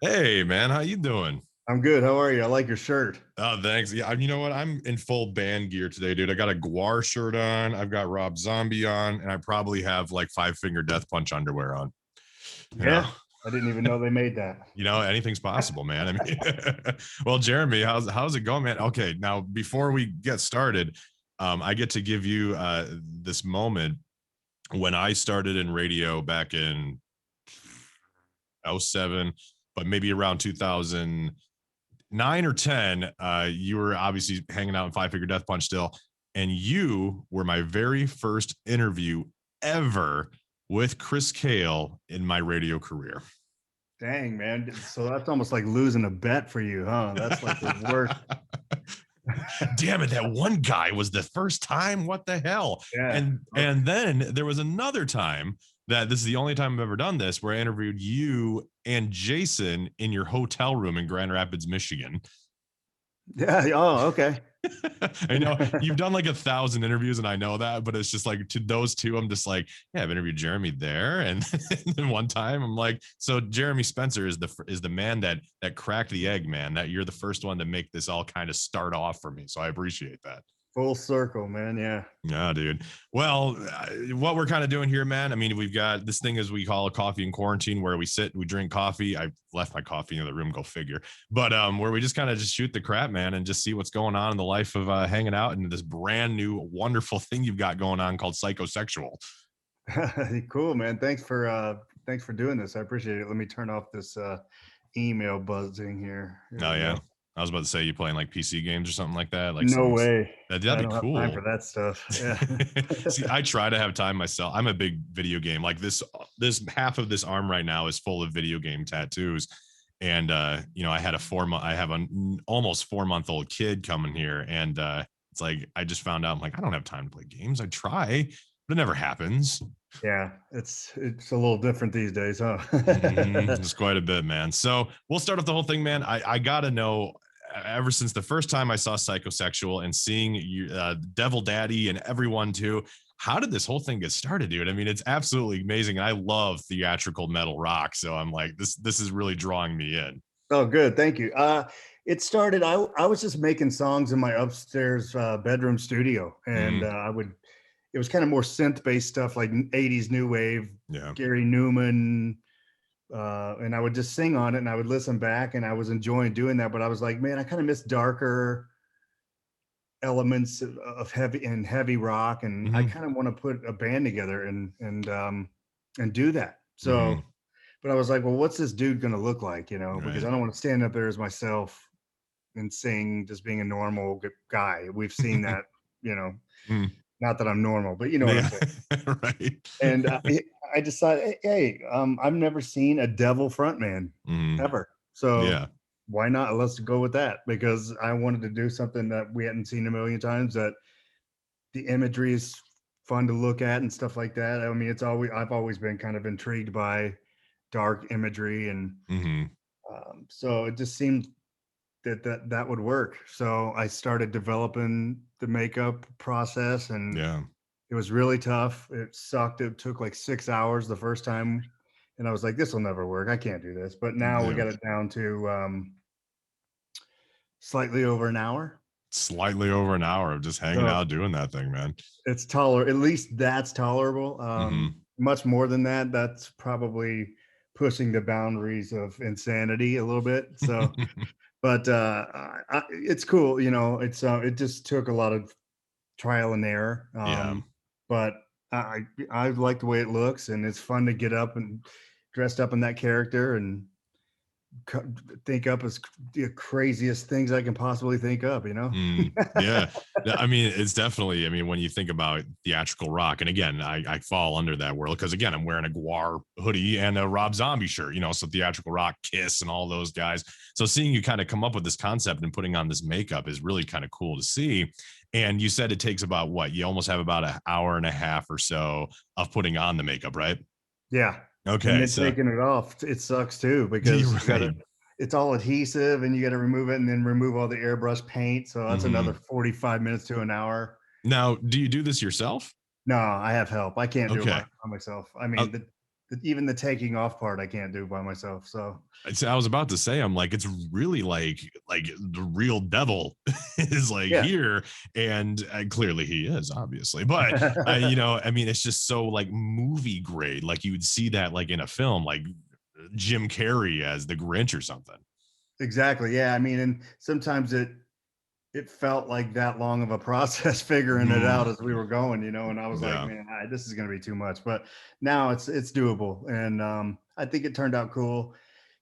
Hey man, how you doing? I'm good. How are you? I like your shirt. Oh, thanks. Yeah, you know what? I'm in full band gear today, dude. I got a Guar shirt on, I've got Rob Zombie on, and I probably have like Five Finger Death Punch underwear on. You know, Yeah, I didn't even know they made that. anything's possible, man. I mean, well, Jeremy, how's it going, man? Okay, now before we get started, I get to give you this moment when I started in radio back in '07, but maybe around 2009 or 10, you were obviously hanging out in Five Finger Death Punch still, and you were my very first interview ever with Chris Kale in my radio career. Dang, man. So that's almost like losing a bet for you, huh? That's like the worst. Damn it, that one guy was the first time. What the hell? Yeah. And then there was another time that this is the only time I've ever done this where I interviewed you and Jason in your hotel room in Grand Rapids, Michigan. Yeah. Oh, okay. I know you've done like 1,000 interviews, and I know that, but it's just like to those two, I'm just like, yeah, I've interviewed Jeremy there, and then one time I'm like, so Jeremy Spencer is the man that cracked the egg, man. That you're the first one to make this all kind of start off for me, so I appreciate that. Full circle, man. Yeah. Yeah, dude. Well, what we're kind of doing here, man. I mean, we've got this thing as we call a coffee in quarantine, where we sit, we drink coffee. I left my coffee in the room, go figure. But where we just kind of just shoot the crap, man, and just see what's going on in the life of hanging out in this brand new, wonderful thing you've got going on called psychosexual. Cool, man. Thanks for doing this. I appreciate it. Let me turn off this email buzzing here. Here Oh we yeah, go. I was about to say you playing like PC games or something like that, like No some. way. That'd I be don't have time cool. for that stuff. Yeah. See, I try to have time myself. I'm a big video game. Like this half of this arm right now is full of video game tattoos. And I had I have an almost 4 month old kid coming here. And it's like I just found out I'm like, I don't have time to play games. I try, but it never happens. Yeah. It's a little different these days, huh? It's quite a bit, man. So we'll start off the whole thing, man. I gotta know, ever since the first time I saw Psychosexual and seeing you, Devil Daddy and everyone too, how did this whole thing get started, dude? I mean, it's absolutely amazing. I love theatrical metal rock, so I'm like, this is really drawing me in. Oh, good. Thank you. It started, I was just making songs in my upstairs bedroom studio, and Mm, it was kind of more synth based stuff like 80s new wave, yeah. Gary Newman. And I would just sing on it and I would listen back and I was enjoying doing that. But I was like, man, I kind of miss darker elements of heavy rock. And I Hmm. kind of want to put a band together and do that. Hmm. So but I was like, well, what's this dude going to look like? Because Right. I don't want to stand up there as myself and sing just being a normal guy. We've seen that, you know, Mm, not that I'm normal, but you know what I'm yeah. saying. Right. And I decided, hey, I've never seen a devil frontman Mm, ever. So yeah. why not? Let's go with that because I wanted to do something that we hadn't seen a million times. That the imagery is fun to look at and stuff like that. I mean, I've always been kind of intrigued by dark imagery, and Hmm. so it just seemed that would work. So I started developing the makeup process, and Yeah. it was really tough. It sucked. It took like 6 hours the first time, and I was like, "This will never work. I can't do this." But now we Yeah. got it down to slightly over an hour. Slightly over an hour of just hanging So out doing that thing, man. it's at least that's tolerable. Hmm. Much more than that, that's probably pushing the boundaries of insanity a little bit. So, but it's cool. It just took a lot of trial and error. Yeah. But I like the way it looks, and it's fun to get up and dressed up in that character and think up as the craziest things I can possibly think up. Yeah. Yeah, I mean, it's definitely, I mean, when you think about theatrical rock, and again, I fall under that world because again, I'm wearing a Guar hoodie and a Rob Zombie shirt, so theatrical rock, Kiss, and all those guys. So seeing you kind of come up with this concept and putting on this makeup is really kind of cool to see. And you said it takes about what? You almost have about an hour and a half or so of putting on the makeup, right? Yeah, and Okay. then So, taking it off, it sucks too because you're you gotta right. it's all adhesive and you gotta remove it and then remove all the airbrush paint, so that's another Hmm. 45 minutes to an hour. Now, do you do this yourself? No, I have help. I can't do it Okay. by myself. I Uh, mean, the even the taking off part I can't do by myself. So I was about to say, I'm like, it's really like the real devil is like yeah. here, and clearly he is, obviously. But you know, I mean, it's just so like movie grade. Like you would see that like in a film, like Jim Carrey as the Grinch or something. Exactly. Yeah. I mean, and sometimes it felt like that long of a process figuring it Mm, out as we were going, and I was like, yeah. man, this is going to be too much. But now it's doable, and I think it turned out cool.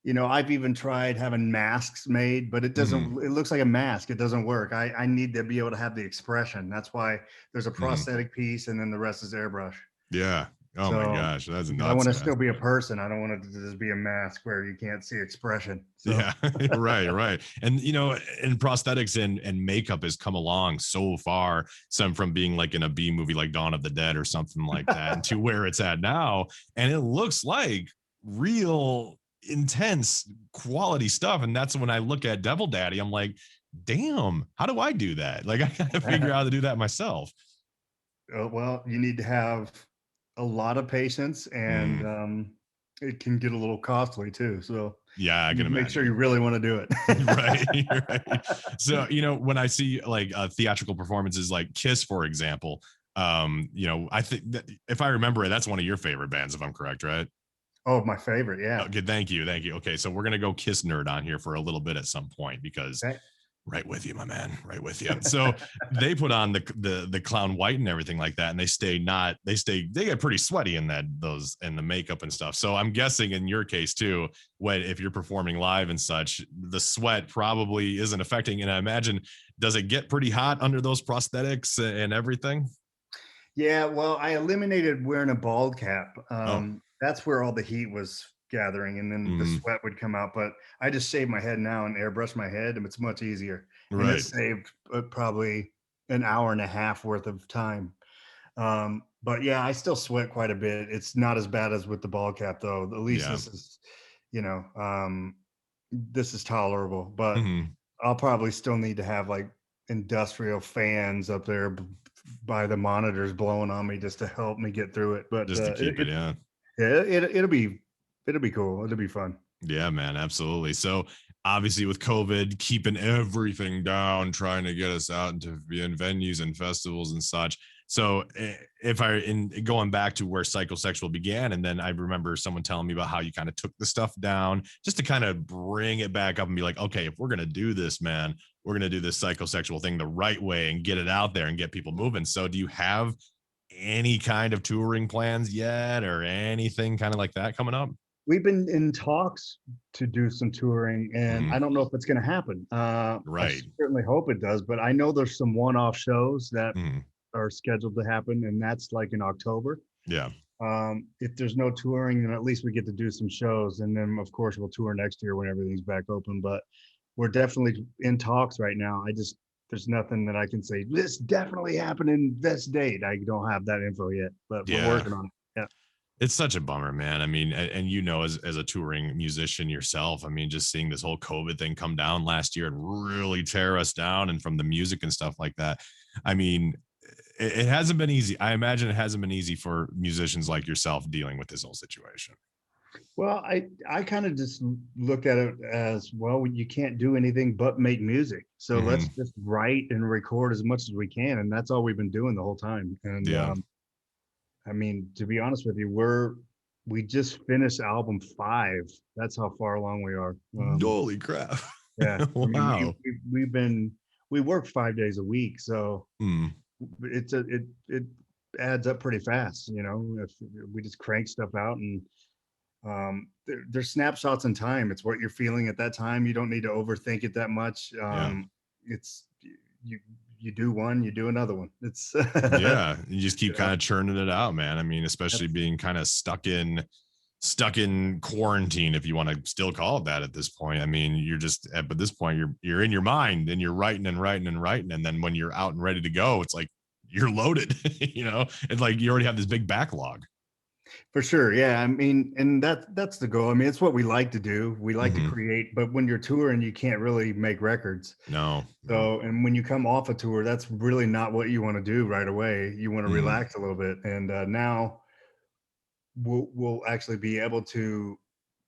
I've even tried having masks made, but it Hmm. doesn't. It looks like a mask. It doesn't work. I need to be able to have the expression. That's why there's a Hmm. prosthetic piece, and then the rest is airbrush. Yeah. Oh my So gosh, that's because I nuts, want to man. still be a person. I don't want it to just be a mask where you can't see expression. So Yeah, right, right. And you know, and prosthetics and makeup has come along so far, some from being like in a B movie like Dawn of the Dead or something like that, and to where it's at now. And it looks like real intense quality stuff. And that's when I look at Devil Daddy, I'm like, damn, how do I do that? Like I gotta figure out how to do that myself. well, you need to have a lot of patience, and Mm, it can get a little costly too. So yeah, I you can make sure imagine. you really want to do Right, it. right. So, you know, when I see like theatrical performances like Kiss, for example, you know, I think that if I remember it, that's one of your favorite bands, if I'm correct, right? Oh, my favorite. Yeah. Okay, thank you, thank you. Okay, so we're gonna go Kiss nerd on here for a little bit at some point because Okay. right with you, my man, right with you. So they put on the clown white and everything like that, and they get pretty sweaty in those and the makeup and stuff. So I'm guessing in your case too, when if you're performing live and such, the sweat probably isn't affecting. And I imagine, does it get pretty hot under those prosthetics and everything? Yeah. Well, I eliminated wearing a bald cap. Oh, That's where all the heat was gathering, and then the mm, sweat would come out. But I just shave my head now and airbrush my head, and it's much easier. And it right. saved probably an hour and a half worth of time. But yeah, I still sweat quite a bit. It's not as bad as with the ball cap though. At least Yeah. you know, um, this is tolerable, but Hmm. I'll probably still need to have like industrial fans up there by the monitors blowing on me just to help me get through it. But Just to keep it, yeah. yeah, it'll be cool. It'll be fun. Yeah, man, absolutely. So obviously with COVID keeping everything down, trying to get us out into be in venues and festivals and such. So if I in going back to where psychosexual began, and then I remember someone telling me about how you kind of took the stuff down just to kind of bring it back up and be like, okay, if we're gonna do this, man, we're gonna do this psychosexual thing the right way and get it out there and get people moving. So do you have any kind of touring plans yet or anything kind of like that coming up? We've been in talks to do some touring, and I Mhm. don't know if it's going to happen. I Right. certainly hope it does, but I know there's some one-off shows that Mhm. are scheduled to happen, and that's like in October. Yeah. If there's no touring, then at least we get to do some shows, and then of course we'll tour next year when everything's back open. But we're definitely in talks right now. There's nothing that I can say this definitely happened in this date. I don't have that info yet, but we're Yeah. working on it. Yeah. It's such a bummer, man. I mean, and you know, as a touring musician yourself, I mean, just seeing this whole COVID thing come down last year and really tear us down, and from the music and stuff like that. I mean, it hasn't been easy. I imagine it hasn't been easy for musicians like yourself dealing with this whole situation. Well, I kind of just looked at it as, well, you can't do anything but make music. So let's Hmm. just write and record as much as we can. And that's all we've been doing the whole time. And Yeah. I mean, to be honest with you, we just finished album 5. That's how far along we are. Holy crap. Yeah. I mean, Wow. we work 5 days a week, so Mm, it adds up pretty fast, if we just crank stuff out, and there's snapshots in time. It's what you're feeling at that time. You don't need to overthink it that much. yeah. It's you you do one, you do another one. It's Yeah. You just keep you know kind of churning it out, man. I mean, especially that's being kind of stuck in quarantine, if you want to still call it that at this point. I mean, you're just at this point, you're in your mind and you're writing and writing and writing. And then when you're out and ready to go, it's like you're loaded, you know, it's like you already have this big backlog. for sure. Yeah, I mean, and that's the goal. I mean, it's what we like to do. We like to Hmm. create, but when you're touring, you can't really make records. No, no. So, and when you come off a tour, that's really not what you want to do right away. You want to Hmm. relax a little bit. And now we'll actually be able to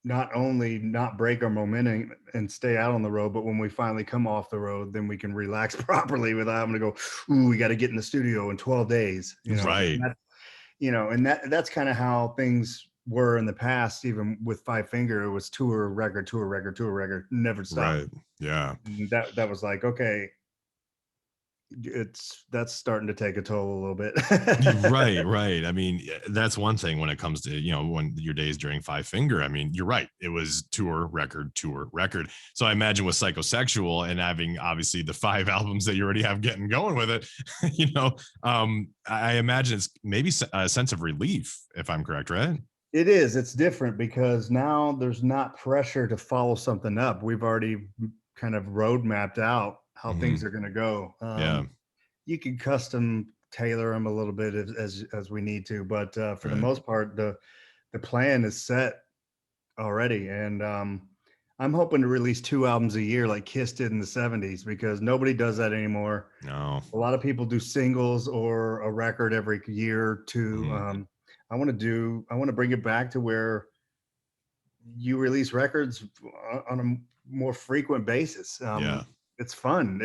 not only not break our momentum and stay out on the road, but when we finally come off the road, then we can relax properly without having to go, ooh, we got to get in the studio in 12 days, you know. Right. And that, you know, and that's kind of how things were in the past. Even with Five Finger, it was tour record, tour record, tour record, never stopped. Right. Yeah. And that was like, okay, that's starting to take a toll a little bit. Right, right. I mean, that's one thing when it comes to, when your days during Five Finger. I mean, you're right. It was tour record, tour record. So I imagine with Psychosexual and having obviously the 5 albums that you already have getting going with it, I imagine it's maybe a sense of relief, if I'm correct, right? It is. It's different because now there's not pressure to follow something up. We've already kind of road mapped out how things Mhm. are going to go. Yeah. You can custom tailor them a little bit as we need to, but for the Right. most part, the plan is set already, and I'm hoping to release 2 albums a year like Kiss did in the '70s because nobody does that anymore. No. A lot of people do singles or a record every year or two. Mhm. I want to bring it back to where you release records on a more frequent basis. Yeah. It's fun.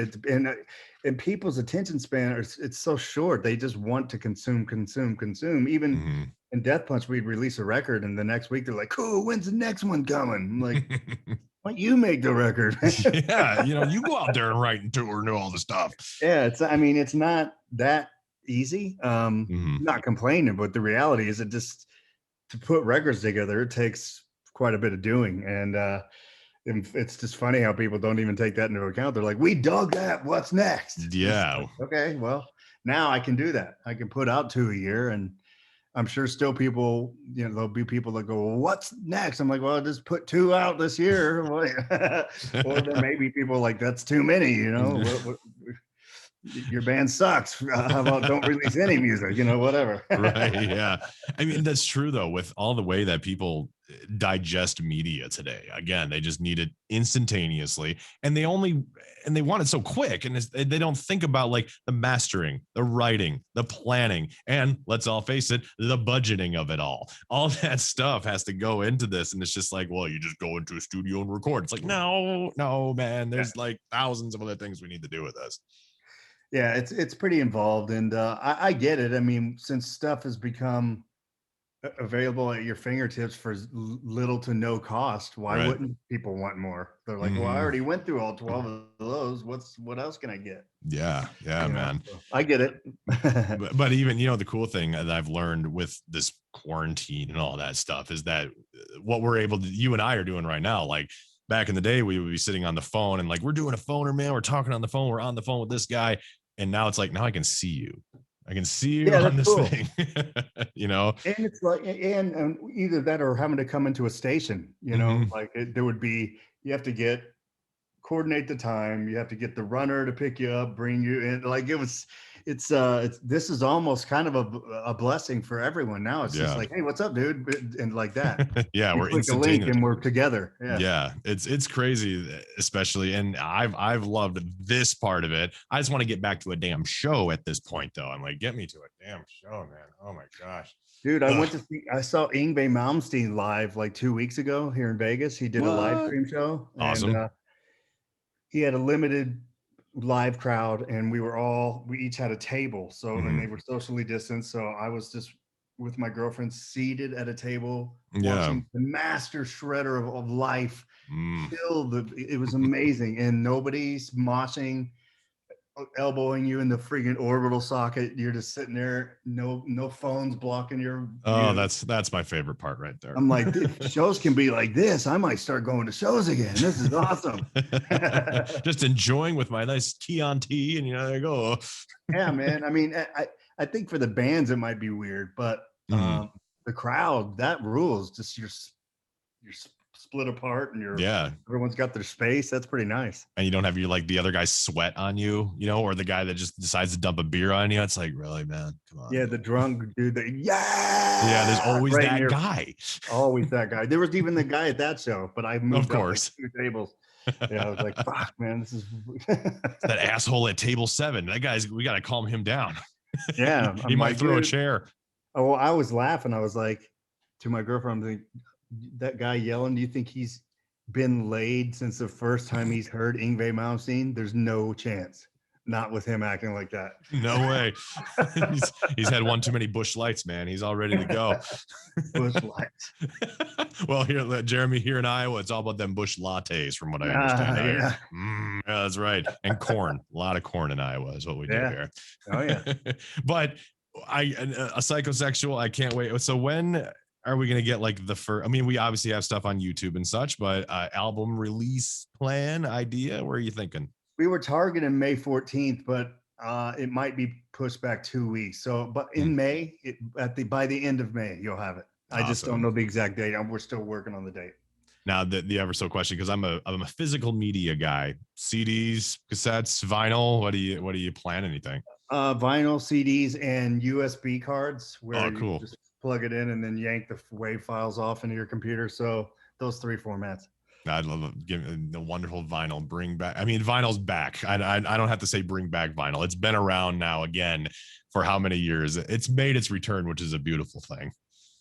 And people's attention span it's so short. They just want to consume, consume, consume. Even Mhm. in Death Punch, we'd release a record, and the next week they're like, "Cool, when's the next one coming?" I'm like, "Why don't you make the record?" Yeah, you go out there and write and tour and do all the stuff. Yeah, I mean, it's not that easy. Mhm. Not complaining, but the reality is, it just to put records together, it takes quite a bit of doing, and it's just funny how people don't even take that into account. They're like, "We dug that. What's next?" It's Yeah. like, okay, well, now I can do that. I can put out 2 a year, and I'm sure still people, there'll be people that go, well, "What's next?" I'm like, "Well, just put 2 out this year." Or there may be people like, "That's too many, your band sucks. How about don't release any music?" Whatever. Right, yeah. I mean, that's true though, with all the way that people digest media today. Again, they just need it instantaneously, and they want it so quick, and they don't think about like the mastering, the writing, the planning, and let's all face it, the budgeting of it all that stuff has to go into this, and it's just like, well, you just go into a studio and record. It's like, no, man, there's like thousands of other things we need to do with this. Yeah, it's pretty involved, and I get it. I mean, since stuff has become available at your fingertips for little to no cost, why Right. wouldn't people want more? They're like, "Well, I Hmm. already went through all 12 of those. What else can I get?" Yeah, man. So I get it. But even the cool thing that I've learned with this quarantine and all that stuff is that what we're able to, you and I are doing right now, like back in the day we would be sitting on the phone and like we're doing a phoner, man, we're talking on the phone, we're on the phone with this guy, and now it's like, now I can see you, I can see you Yeah, on that's this cool. thing. you know And it's like, and either that or having to come into a station, Hmm. like there would be, you have to coordinate the time. You have to get the runner to pick you up, bring you in. Like this is almost kind of a blessing for everyone. Now it's just Yeah. like, "Hey, what's up, dude?" And like that. Yeah, You we're click a link instantaneous. and we're together. Yeah. Yeah, it's crazy, especially, and I've loved this part of it. I just want to get back to a damn show at this point, though. I'm like, get me to a damn show, man. Oh my gosh. Dude, Ugh. I saw Yngwie Malmsteen live like 2 weeks ago here in Vegas. He did a live What? stream show, and Awesome. he had a limited live crowd, and we each had a table. So, and they Hmm. were socially distanced. So I was just with my girlfriend seated at a table Yeah. watching the master shredder of life Mm. kill it was amazing. And nobody's moshing, elbowing you in the freaking orbital socket. You're just sitting there, no phones blocking your Oh, view. that's my favorite part right there. I'm like, if shows can be like this, I might start going to shows again. This is awesome. Just enjoying with my nice tea on tea, and there you go. Yeah, man. I mean, I think for the bands it might be weird, but Mhm. the crowd, that rules. Just you're split apart, and Yeah, everyone's got their space. That's pretty nice. and you don't have your like the other guy's sweat on you, or the guy that just decides to dump a beer on you. It's like, really, man, come on. Yeah, the drunk dude that, Yeah, there's yeah, always right in that your, guy. always that guy. There was even the guy at that show, but I Of moved up like course. 2 tables. Yeah, I was like, fuck, man, this is That asshole at table 7. That guy's, we got to calm him down. yeah. He I'm might like, throw a dude. chair. Oh, I was laughing. I was like, to my girlfriend, I'm like, that guy yelling, do you think he's been laid since the first time he's heard Yngwie Malmsteen? There's no chance. Not with him acting like that. No way. he's had one too many Bush Lights, man. He's all ready to go. Bush Lights. Well, here, Jeremy, here in Iowa, it's all about them Bush lattes, from what I understand. Yeah. Yeah, that's right. And corn. A lot of corn in Iowa is what we do here. Oh yeah. But a psychosexual, I can't wait. So when are we going to get like the first? I mean, we obviously have stuff on YouTube and such, but album release plan idea? Where are you thinking? We were targeting May 14th, but it might be pushed back 2 weeks. So, but in May, by the end of May, you'll have it. I just don't know the exact date. We're still working on the date. Now, the ever so question, because I'm a physical media guy. CDs, cassettes, vinyl. What do you plan? Anything? Vinyl, CDs, and USB cards. Where cool. You just plug it in and then yank the WAV files off into your computer. So those 3 formats. I'd love the wonderful vinyl. Bring back. I mean, vinyl's back. I don't have to say bring back vinyl. It's been around now again for how many years? It's made its return, which is a beautiful thing.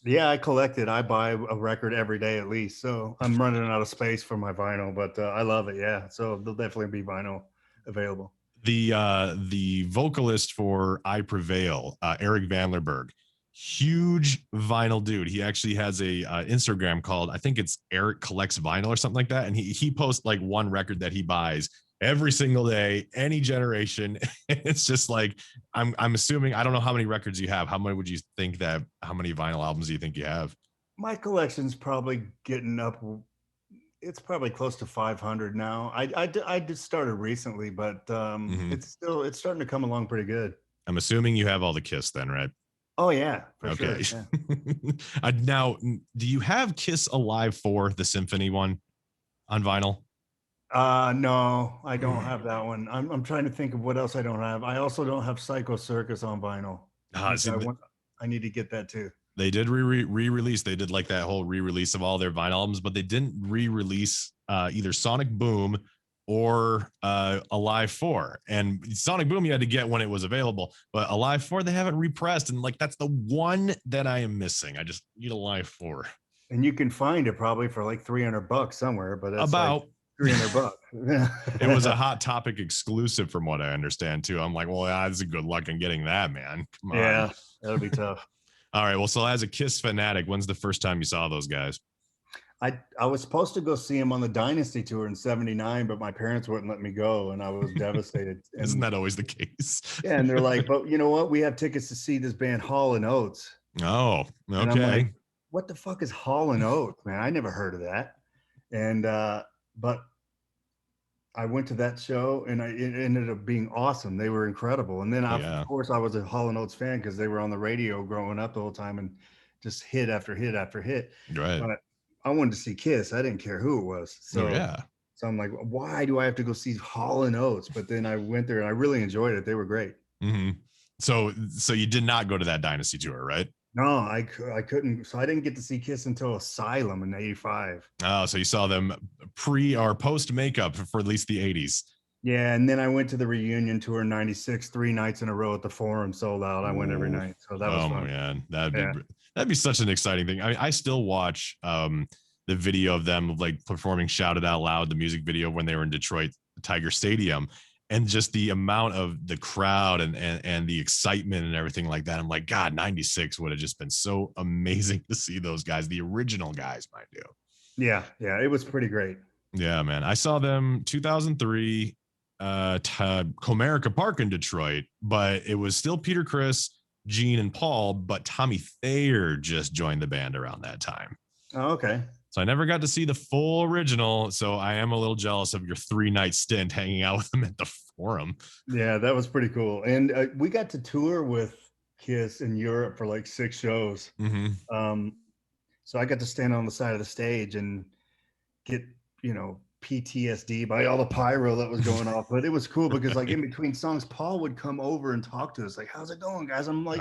Yeah, I collect it. I buy a record every day at least. So I'm running out of space for my vinyl, but I love it. Yeah. So there'll definitely be vinyl available. The vocalist for I Prevail, Eric Vanlerberg, huge vinyl dude. He actually has a Instagram called, I think it's Eric Collects Vinyl or something like that. And he posts like one record that he buys every single day, any generation. It's just like, I'm assuming, I don't know how many records you have. How many would you think that, how many vinyl albums do you think you have? My collection's probably getting up. It's probably close to 500 now. I just started recently, but it's starting to come along pretty good. I'm assuming you have all the Kiss then, right? Oh yeah, for okay. Sure. Yeah. Now, do you have Kiss Alive 4, the symphony one, on vinyl? No, I don't have that one. I'm trying to think of what else I don't have. I also don't have Psycho Circus on vinyl. I need to get that too. They did re-release. They did like that whole re-release of all their vinyl albums, but they didn't re-release either Sonic Boom or Alive 4. And Sonic Boom you had to get when it was available, but Alive 4 they haven't repressed, and like that's the one that I am missing. I just need Alive 4. And you can find it probably for like $300 somewhere, but it's about like $300. It was a Hot Topic exclusive from what I understand too. I'm like, well, that's a good luck in getting that, man. Come on. Yeah, that'll be tough. All right. Well, so as a Kiss fanatic, when's the first time you saw those guys? I was supposed to go see him on the Dynasty tour in '79, but my parents wouldn't let me go, and I was devastated. Isn't that always the case? Yeah, and they're like, but you know what? We have tickets to see this band Hall and Oates. Oh, okay. And I'm like, what the fuck is Hall and Oates, man? I never heard of that. And but I went to that show, and it ended up being awesome. They were incredible. And then of course I was a Hall and Oates fan because they were on the radio growing up the whole time and just hit after hit after hit. Right. But I wanted to see Kiss. I didn't care who it was. So So I'm like, why do I have to go see Hall and Oates? But then I went there and I really enjoyed it. They were great. Mm-hmm. So you did not go to that Dynasty tour, right? No, I couldn't. So I didn't get to see Kiss until Asylum in '85. Oh, so you saw them pre or post makeup for at least the '80s. Yeah, and then I went to the reunion tour in '96, 3 nights in a row at the Forum, sold out. I went every night, so that was fun. Oh man, that'd be such an exciting thing. I mean, I still watch the video of them like performing "Shout It Out Loud," the music video when they were in Detroit Tiger Stadium, and just the amount of the crowd and the excitement and everything like that. I'm like, God, '96 would have just been so amazing to see those guys, the original guys, mind you. Yeah, it was pretty great. Yeah, man. I saw them 2003 Comerica Park in Detroit, but it was still Peter, Chris, Gene, and Paul, but Tommy Thayer just joined the band around that time. Oh, okay. So I never got to see the full original, so I am a little jealous of your 3-night stint hanging out with them at the Forum. Yeah, that was pretty cool. And we got to tour with Kiss in Europe for like 6 shows. Mm-hmm. So I got to stand on the side of the stage and get, PTSD by all the pyro that was going off. But it was cool because like in between songs, Paul would come over and talk to us like, how's it going, guys? I'm like,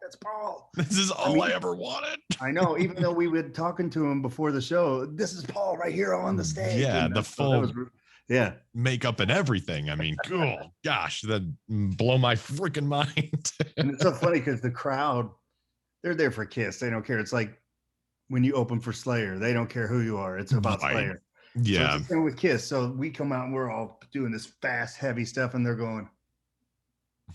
that's Paul. This is all I ever wanted. I know, even though we were talking to him before the show, this is Paul right here on the stage. Yeah, the full makeup and everything. I mean, cool. Gosh, that blow my freaking mind. And it's so funny because the crowd, they're there for Kiss. They don't care. It's like when you open for Slayer. They don't care who you are. It's about Right. Slayer. So it's Yeah. the same with Kiss. So we come out and we're all doing this fast, heavy stuff, and they're going,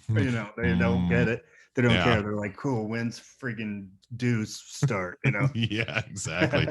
they don't get it. They don't Yeah. care. They're like, cool, when's freaking Deuce start, Yeah, exactly.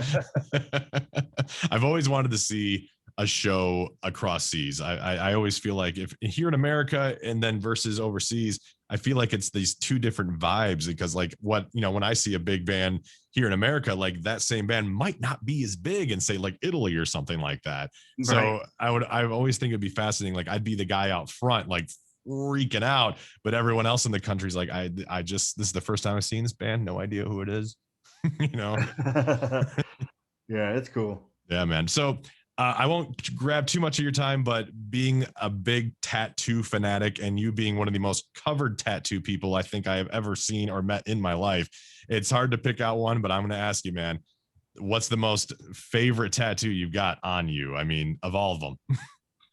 I've always wanted to see a show across seas. I always feel like if here in America and then versus overseas, I feel like it's these two different vibes because like when I see a big band here in America, like that same band might not be as big in say like Italy or something like that. Right. So I always think it'd be fascinating. Like I'd be the guy out front, like freaking out, but everyone else in the country's like, I just this is the first time I've seen this band, no idea who it is. you know Yeah, it's cool. yeah, man. So I won't grab too much of your time, but being a big tattoo fanatic and you being one of the most covered tattoo people I think I have ever seen or met in my life, it's hard to pick out one, but I'm going to ask you, man, what's the most favorite tattoo you've got on you? I mean, of all of them.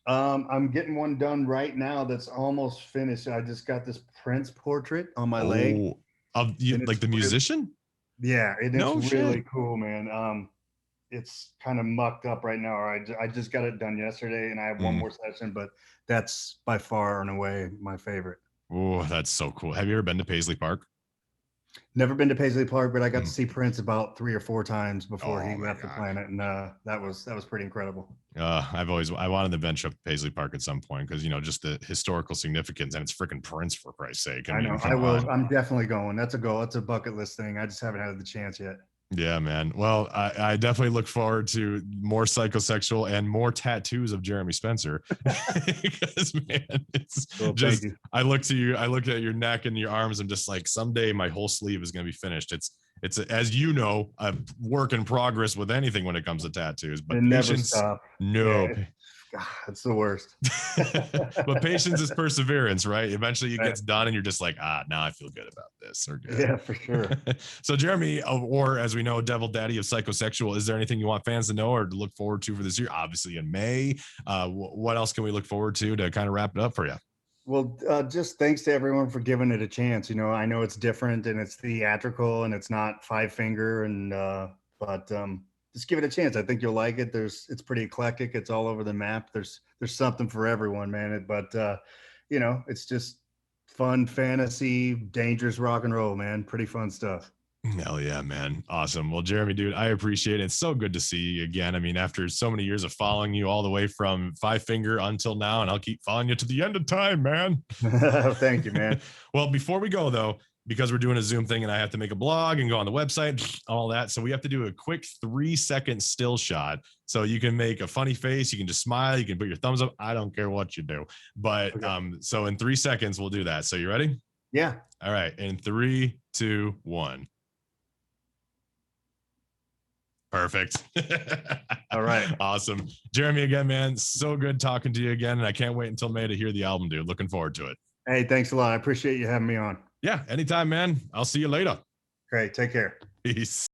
I'm getting one done right now that's almost finished. I just got this Prince portrait on my leg. Oh, of you, And like the musician? yeah, and it's No really shit. cool, man. It's kind of mucked up right now. I just got it done yesterday, and I have one Mm. more session, but that's by far and away my favorite. Oh, that's so cool. Have you ever been to Paisley Park? Never been to Paisley Park, but I got to Mm. see Prince about 3 or 4 times before he Oh my left the God. planet, and that was pretty incredible. I wanted to venture up to Paisley Park at some point because just the historical significance and it's freaking Prince for Christ's sake. I I know. mean, I come will. on. I'm definitely going. That's a goal. That's a bucket list thing. I just haven't had the chance yet. Yeah, man. Well, I definitely look forward to more psychosexual and more tattoos of Jeremy Spencer. Because man, it's So thank just you. I look to you, I look at your neck and your arms. I'm just like, someday my whole sleeve is gonna be finished. It's as you know, a work in progress with anything when it comes to tattoos, but It never patience, stop. no. Yeah, it's the worst. But patience is perseverance, right? Eventually it Right. gets done and you're just like, now I feel good about this. Or good. Yeah, for sure. So Jeremy, or as we know, Devil Daddy of Psychosexual, is there anything you want fans to know or to look forward to for this year? Obviously in May. What else can we look forward to kind of wrap it up for you? Well, just thanks to everyone for giving it a chance. I know it's different and it's theatrical and it's not five finger but just give it a chance. I think you'll like it. It's pretty eclectic. It's all over the map. There's something for everyone, man. It's just fun fantasy, dangerous rock and roll, man. Pretty fun stuff. Hell yeah, man. Awesome. Well, Jeremy, dude, I appreciate it. It's so good to see you again. I mean, after so many years of following you all the way from Five Finger until now, and I'll keep following you to the end of time, man. Thank you, man. Well, before we go, though, because we're doing a Zoom thing and I have to make a blog and go on the website, all that. So we have to do a quick 3-second still shot. So you can make a funny face. You can just smile. You can put your thumbs up. I don't care what you do. But Okay. so in 3 seconds, we'll do that. So you ready? Yeah. All right. In 3, 2, 1. Perfect. All right. Awesome. Jeremy, again, man, so good talking to you again. And I can't wait until May to hear the album, dude. Looking forward to it. Hey, thanks a lot. I appreciate you having me on. Yeah, anytime, man. I'll see you later. Great. Take care. Peace.